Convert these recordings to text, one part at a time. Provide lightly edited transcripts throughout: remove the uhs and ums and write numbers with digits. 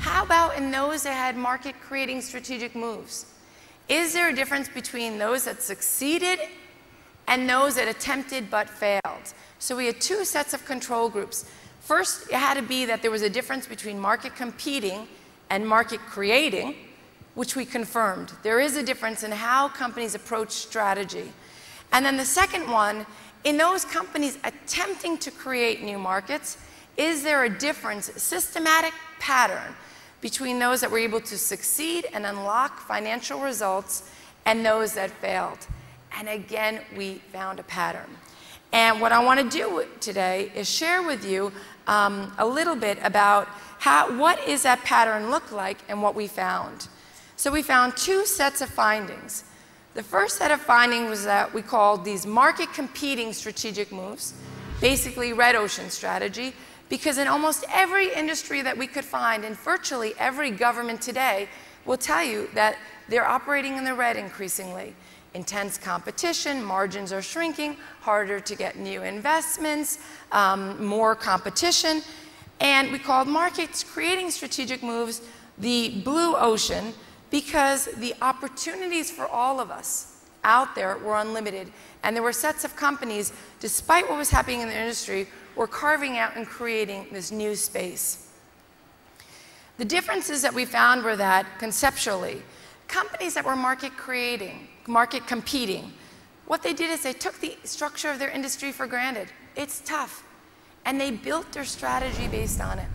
How about in those that had market-creating strategic moves? Is there a difference between those that succeeded and those that attempted but failed? So we had two sets of control groups. First, it had to be that there was a difference between market competing and market creating, which we confirmed. There is a difference in how companies approach strategy. And then the second one, in those companies attempting to create new markets, is there a difference, systematic pattern, between those that were able to succeed and unlock financial results and those that failed? And again, we found a pattern. And what I want to do today is share with you a little bit about what is that pattern look like and what we found. So we found two sets of findings. The first set of findings was that we called these market competing strategic moves, basically red ocean strategy, because in almost every industry that we could find, and virtually every government today will tell you that they're operating in the red increasingly. Intense competition, margins are shrinking, harder to get new investments, more competition. And we called markets creating strategic moves the blue ocean because the opportunities for all of us out there were unlimited. And there were sets of companies, despite what was happening in the industry, were carving out and creating this new space. The differences that we found were that, conceptually, companies that were market creating, market competing, what they did is they took the structure of their industry for granted. It's tough. And they built their strategy based on it.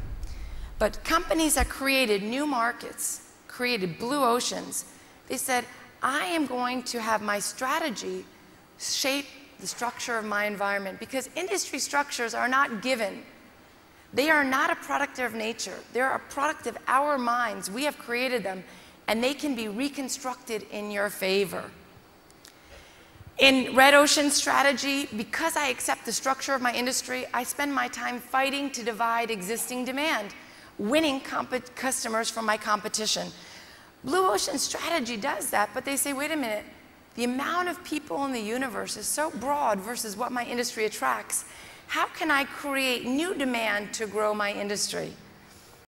But companies that created new markets, created blue oceans, they said, I am going to have my strategy shape the structure of my environment, because industry structures are not given. They are not a product of nature. They're a product of our minds. We have created them, and they can be reconstructed in your favor. In red ocean strategy, because I accept the structure of my industry, I spend my time fighting to divide existing demand, winning customers from my competition. Blue ocean strategy does that, but they say, wait a minute, the amount of people in the universe is so broad versus what my industry attracts. How can I create new demand to grow my industry?